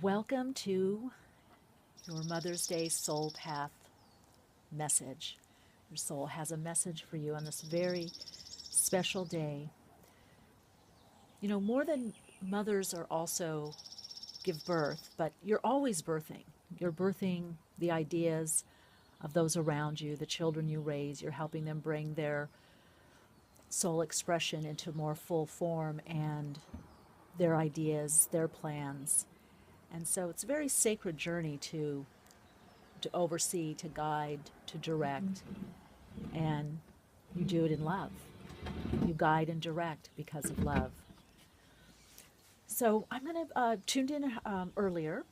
Welcome to your Mother's Day Soul Path message. Your soul has a message for you on this very special day. You know, more than mothers are also give birth, but you're always birthing. You're birthing the ideas of those around you, the children you raise. You're helping them bring their soul expression into more full form and their ideas, their plans. And so it's a very sacred journey to oversee, to guide, to direct, and you do it in love. You guide and direct because of love. So I'm going to tuned in earlier,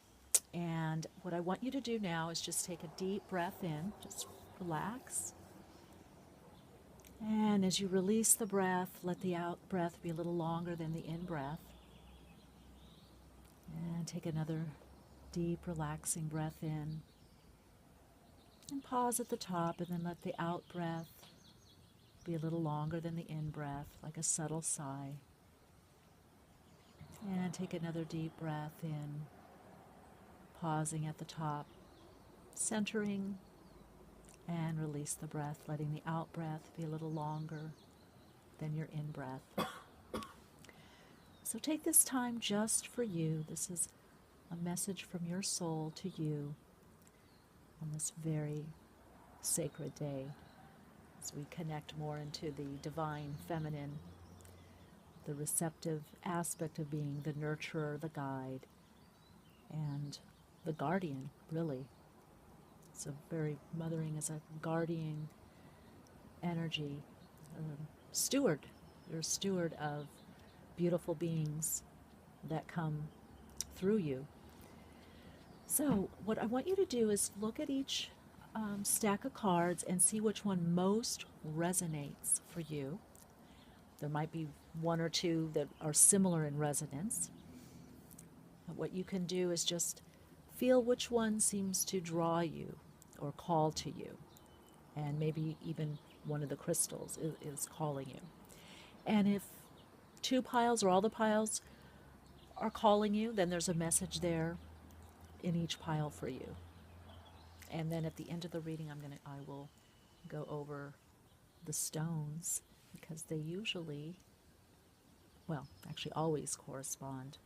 and what I want you to do now is just take a deep breath in, just relax. And as you release the breath, let the out breath be a little longer than the in breath. And take another deep, relaxing breath in. And pause at the top, and then let the out breath be a little longer than the in breath, like a subtle sigh. And take another deep breath in, pausing at the top, centering, and release the breath, letting the out breath be a little longer than your in breath. So take this time just for you. This is a message from your soul to you on this very sacred day as we connect more into the divine feminine, the receptive aspect of being the nurturer, the guide, and the guardian, really. It's a very mothering as a guardian energy, steward. You're a steward of beautiful beings that come through you. So what I want you to do is look at each stack of cards and see which one most resonates for you. There might be one or two that are similar in resonance. But what you can do is just feel which one seems to draw you or call to you. And maybe even one of the crystals is calling you. And if two piles or all the piles are calling you, then there's a message there in each pile for you. And then at the end of the reading, I will go over the stones because they usually, well, actually always correspond.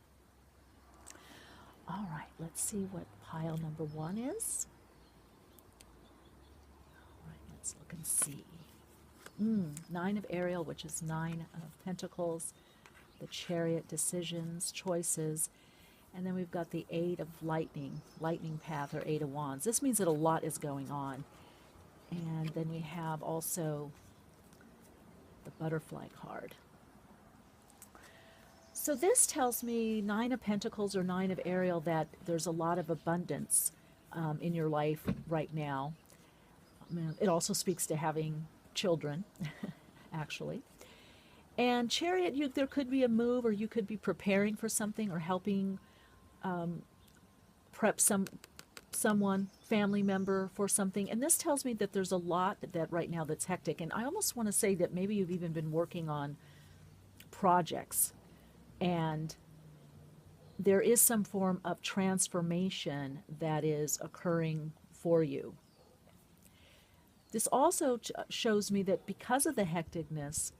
All right, let's see what pile number 1 is. All right, let's look and see. 9 of Ariel, which is 9 of Pentacles, the Chariot, decisions, choices, and then we've got the 8 of lightning path, or 8 of wands. This means that a lot is going on. And then we have also the butterfly card. So this tells me 9 of Pentacles or 9 of Ariel, that there's a lot of abundance in your life right now. It also speaks to having children, actually. And Chariot, there could be a move, or you could be preparing for something or helping prep someone, family member, for something. And this tells me that there's a lot that right now that's hectic. And I almost want to say that maybe you've even been working on projects, and there is some form of transformation that is occurring for you. This also shows me that because of the hecticness,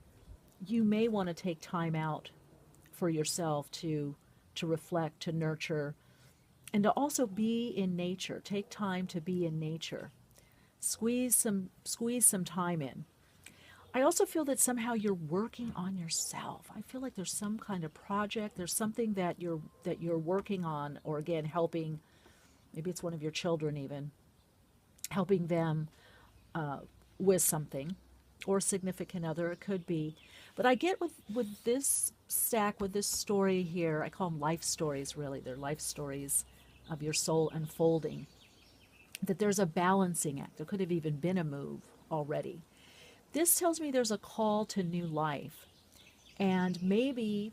you may want to take time out for yourself to reflect, to nurture, and to also be in nature. Take time to be in nature. Squeeze some time in. I also feel that somehow you're working on yourself. I feel like there's some kind of project, there's something that you're working on, or again, helping, maybe it's one of your children even, helping them with something, or a significant other, it could be. But I get with this stack, with this story here, I call them life stories, really. They're life stories of your soul unfolding, that there's a balancing act. There could have even been a move already. This tells me there's a call to new life. And maybe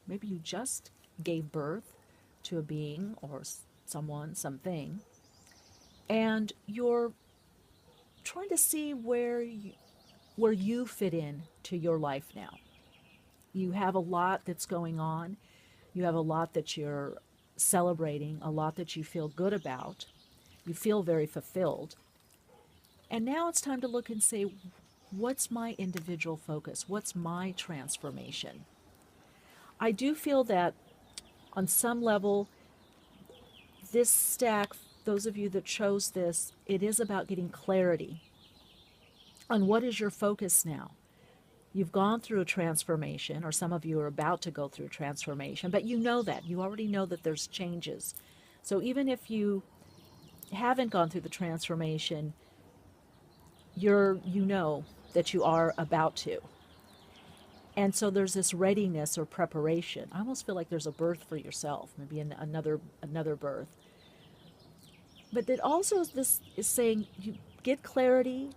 you just gave birth to a being or someone, something, and you're trying to see where you fit in to your life now. You have a lot that's going on. You have a lot that you're celebrating, a lot that you feel good about. You feel very fulfilled. And now it's time to look and say, what's my individual focus? What's my transformation? I do feel that on some level, this stack, those of you that chose this, it is about getting clarity on what is your focus now. You've gone through a transformation, or some of you are about to go through a transformation, but you know that. You already know that there's changes. So even if you haven't gone through the transformation, you know that you are about to. And so there's this readiness or preparation. I almost feel like there's a birth for yourself, maybe another birth. But it also this is saying you get clarity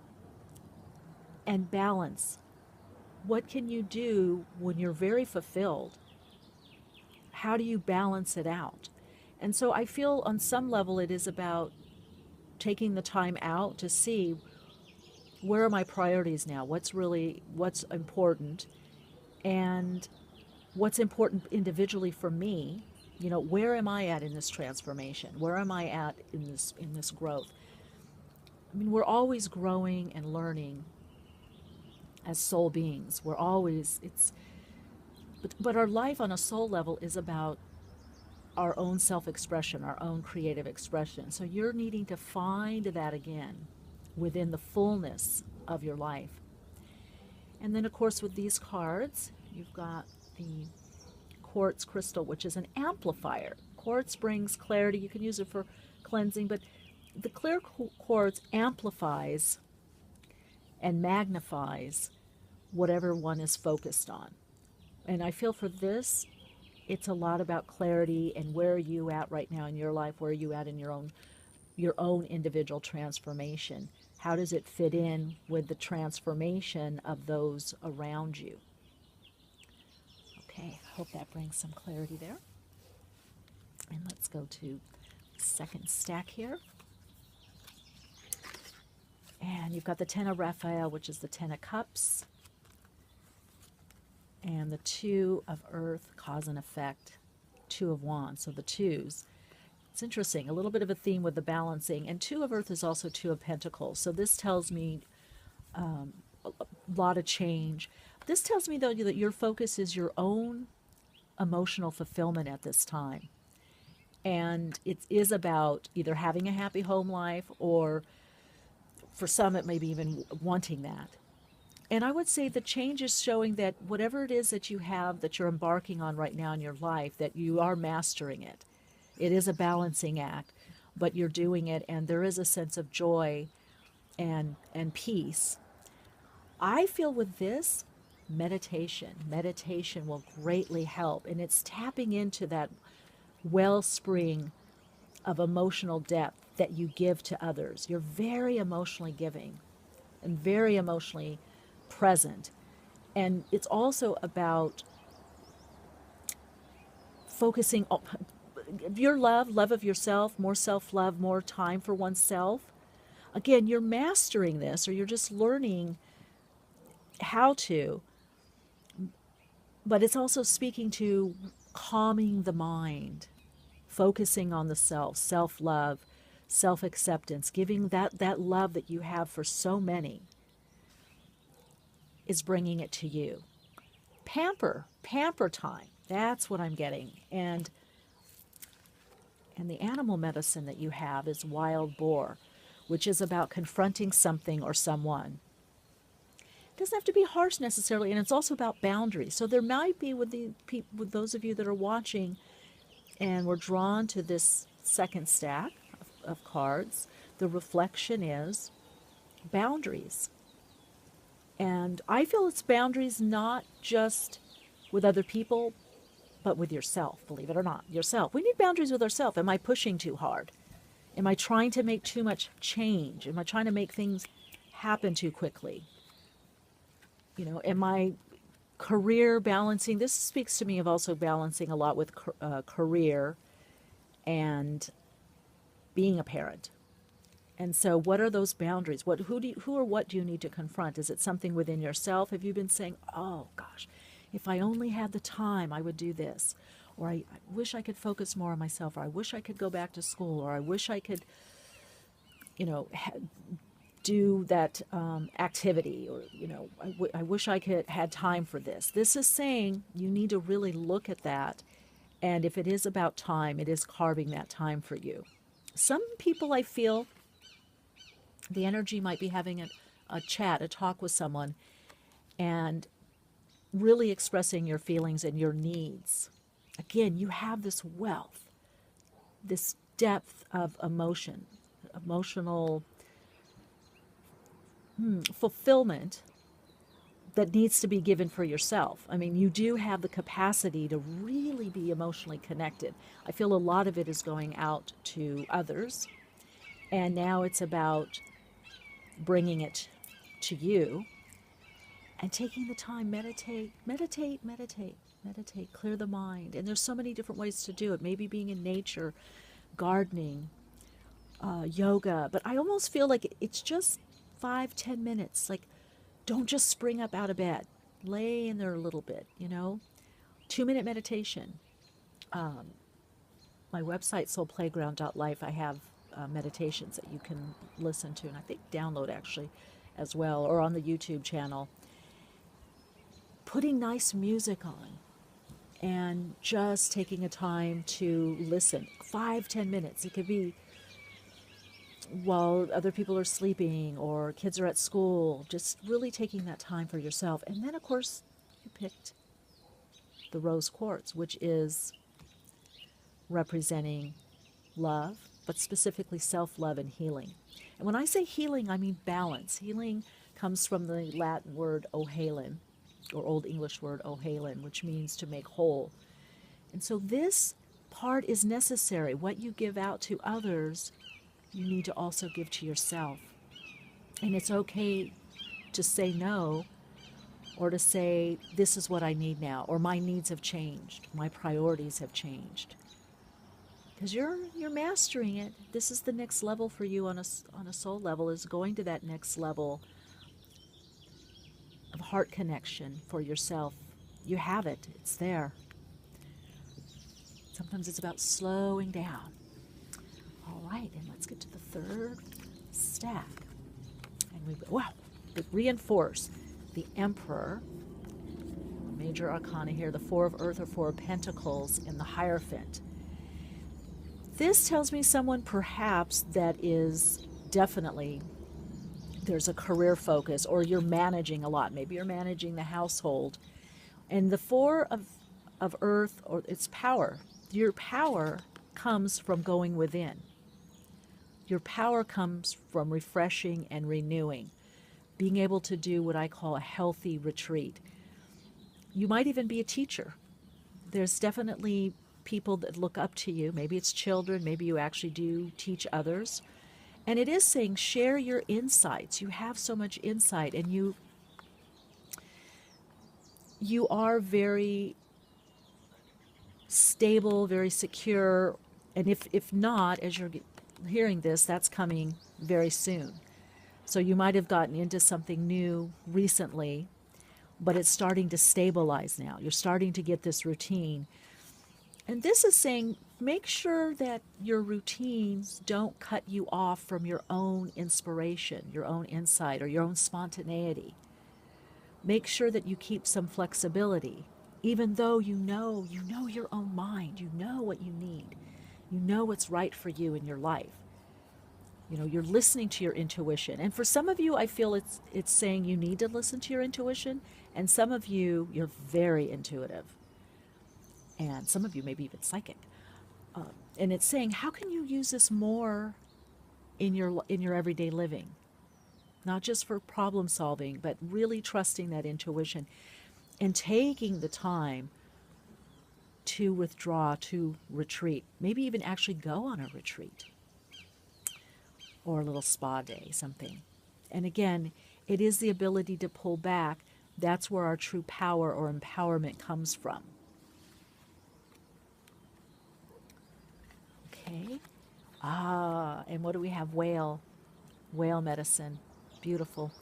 and balance. What can you do when you're very fulfilled? How do you balance it out? And so I feel on some level it is about taking the time out to see, where are my priorities now? What's important? And what's important individually for me? Where am I at in this transformation? Where am I at in this growth? I mean, we're always growing and learning as soul beings. But our life on a soul level is about our own self-expression, our own creative expression. So you're needing to find that again within the fullness of your life. And then, of course, with these cards, you've got the quartz crystal, which is an amplifier. Quartz brings clarity. You can use it for cleansing, but the clear quartz amplifies and magnifies whatever one is focused on. And I feel for this, it's a lot about clarity and where are you at right now in your life? Where are you at in your own individual transformation? How does it fit in with the transformation of those around you? Okay, I hope that brings some clarity there. And let's go to the second stack here. And you've got the Ten of Raphael, which is the Ten of Cups, and the Two of Earth, cause and effect, Two of Wands, so the twos. It's interesting, a little bit of a theme with the balancing. And Two of Earth is also Two of Pentacles. So this tells me a lot of change. This tells me, though, that your focus is your own emotional fulfillment at this time. And it is about either having a happy home life, or for some it may be even wanting that. And I would say the change is showing that whatever it is that you have, that you're embarking on right now in your life, that you are mastering it. It is a balancing act, but you're doing it, and there is a sense of joy and peace. I feel with this, meditation will greatly help, and it's tapping into that wellspring of emotional depth that you give to others. You're very emotionally giving and very emotionally present. And it's also about focusing on your love of yourself, more self-love, more time for oneself. Again, you're mastering this, or you're just learning how to, but it's also speaking to calming the mind, focusing on the self-love, self-acceptance, giving that love that you have for so many, is bringing it to you. Pamper time. That's what I'm getting. And the animal medicine that you have is wild boar, which is about confronting something or someone. It doesn't have to be harsh necessarily, and it's also about boundaries. So there might be with those of you that are watching and were drawn to this second stack of cards, the reflection is boundaries. And I feel it's boundaries not just with other people, but with yourself, believe it or not, yourself. We need boundaries with ourselves. Am I pushing too hard? Am I trying to make too much change? Am I trying to make things happen too quickly? Am I career balancing? This speaks to me of also balancing a lot with career and being a parent. And so what are those boundaries? Who or what do you need to confront? Is it something within yourself? Have you been saying, oh gosh, if I only had the time, I would do this? or I wish I could focus more on myself, or I wish I could go back to school, or I wish I could, do that activity, or I wish I could had time for this. This is saying you need to really look at that, and if it is about time, it is carving that time for you. Some people, I feel, the energy might be having a chat, a talk with someone, and really expressing your feelings and your needs. Again, you have this wealth, this depth of emotion, emotional fulfillment that needs to be given for yourself. I mean, you do have the capacity to really be emotionally connected. I feel a lot of it is going out to others, and now it's about bringing it to you and taking the time. Meditate, meditate, meditate, meditate, clear the mind. And there's so many different ways to do it. Maybe being in nature, gardening, yoga. But I almost feel like it's just 5-10 minutes. Like, don't just spring up out of bed. Lay in there a little bit, 2-minute meditation. My website, soulplayground.life, I have meditations that you can listen to, and I think download actually as well, or on the YouTube channel. Putting nice music on and just taking a time to listen. 5-10 minutes. It could be while other people are sleeping or kids are at school, just really taking that time for yourself. And then, of course, you picked the rose quartz, which is representing love, but specifically self-love and healing. And when I say healing, I mean balance. Healing comes from the Latin word ohalen, or Old English word ohalen, which means to make whole. And so this part is necessary. What you give out to others, you need to also give to yourself. And it's okay to say no, or to say, this is what I need now, or my needs have changed, my priorities have changed. Because you're mastering it. This is the next level for you on a soul level, is going to that next level of heart connection for yourself. You have it. It's there. Sometimes it's about slowing down. All right, and let's get to the third stack. And it reinforce the Emperor, major arcana here, the Four of Earth or Four of Pentacles in the Hierophant. This tells me someone perhaps that is definitely, there's a career focus, or you're managing a lot. Maybe you're managing the household. And the Four of Earth, or its power, your power comes from going within. Your power comes from refreshing and renewing, being able to do what I call a healthy retreat. You might even be a teacher. There's definitely people that look up to you. Maybe it's children, maybe you actually do teach others. And it is saying, share your insights. You have so much insight, and you are very stable, very secure. And if not, as you're hearing this, that's coming very soon. So you might have gotten into something new recently, but it's starting to stabilize now. You're starting to get this routine. And this is saying, make sure that your routines don't cut you off from your own inspiration, your own insight, or your own spontaneity. Make sure that you keep some flexibility, even though you know your own mind, you know what you need, you know what's right for you in your life. You're listening to your intuition. And for some of you, I feel it's saying you need to listen to your intuition. And some of you, you're very intuitive. And some of you maybe even psychic. And it's saying, how can you use this more in your everyday living? Not just for problem solving, but really trusting that intuition and taking the time to withdraw, to retreat. Maybe even actually go on a retreat or a little spa day, something. And again, it is the ability to pull back. That's where our true power or empowerment comes from. Okay. And what do we have? Whale medicine. Beautiful.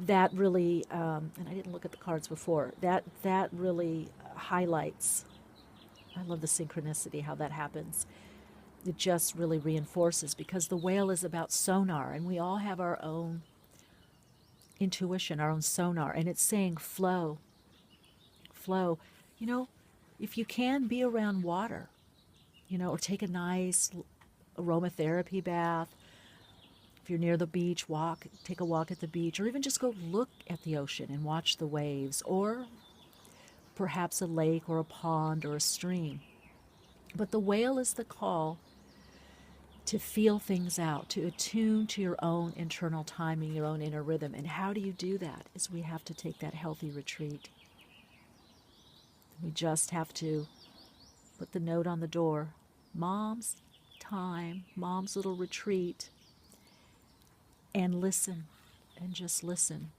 That really, and I didn't look at the cards before, that really highlights I love the synchronicity, how that happens. It just really reinforces, because the whale is about sonar, and we all have our own intuition, our own sonar, and it's saying flow, flow. You know, if you can, be around water, or take a nice aromatherapy bath. If you're near the beach, take a walk at the beach, or even just go look at the ocean and watch the waves, or perhaps a lake or a pond or a stream. But the whale is the call to feel things out, to attune to your own internal timing, your own inner rhythm. And how do you do that? Is we have to take that healthy retreat. We just have to put the note on the door, Mom's time, Mom's little retreat, and listen, and just listen.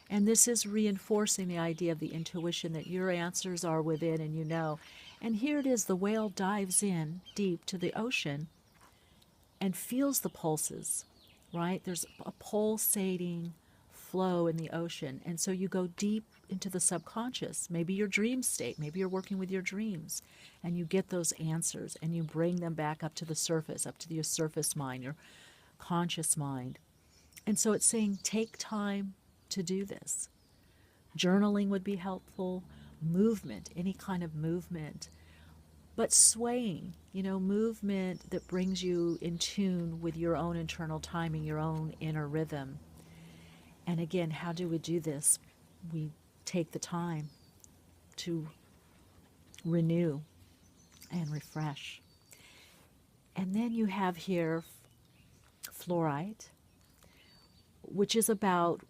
And this is reinforcing the idea of the intuition that your answers are within, and you know. And here it is, the whale dives in deep to the ocean and feels the pulses, right? There's a pulsating flow in the ocean. And so you go deep into the subconscious, maybe your dream state, maybe you're working with your dreams, and you get those answers and you bring them back up to the surface, up to your surface mind, your conscious mind. And so it's saying take time to do this. Journaling would be helpful, movement, any kind of movement, but swaying, movement that brings you in tune with your own internal timing, your own inner rhythm. And again, how do we do this? We take the time to renew and refresh. And then you have here fluorite, which is about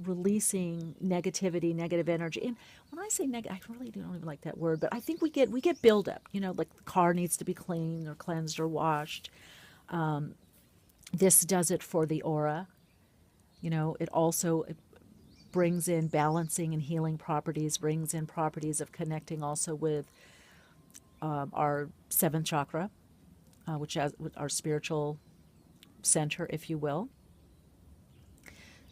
releasing negativity, negative energy. And when I say negative, I really don't even like that word, but I think we get buildup, like the car needs to be cleaned or cleansed or washed. This does it for the aura. It brings in balancing and healing properties, brings in properties of connecting also with our seventh chakra, which is our spiritual center, if you will.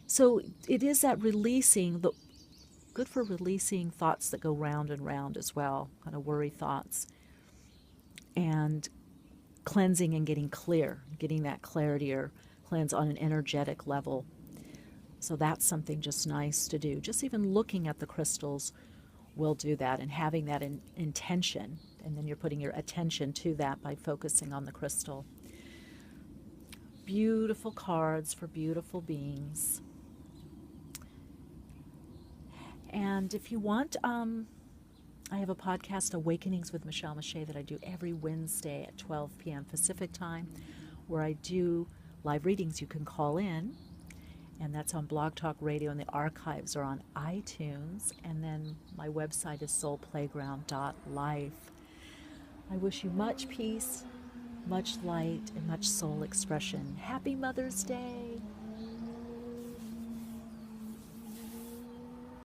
So it is that releasing, good for releasing thoughts that go round and round as well, kind of worry thoughts, and cleansing and getting clear, getting that clarity or cleanse on an energetic level. So that's something just nice to do. Just even looking at the crystals will do that, and having that intention, and then you're putting your attention to that by focusing on the crystal. Beautiful cards for beautiful beings. And if you want, I have a podcast, Awakenings with Michelle Mache, that I do every Wednesday at 12 p.m. Pacific time, where I do live readings. You can call in, and that's on Blog Talk Radio, and the archives are on iTunes. And then my website is soulplayground.life. I wish you much peace, much light, and much soul expression. Happy Mother's Day!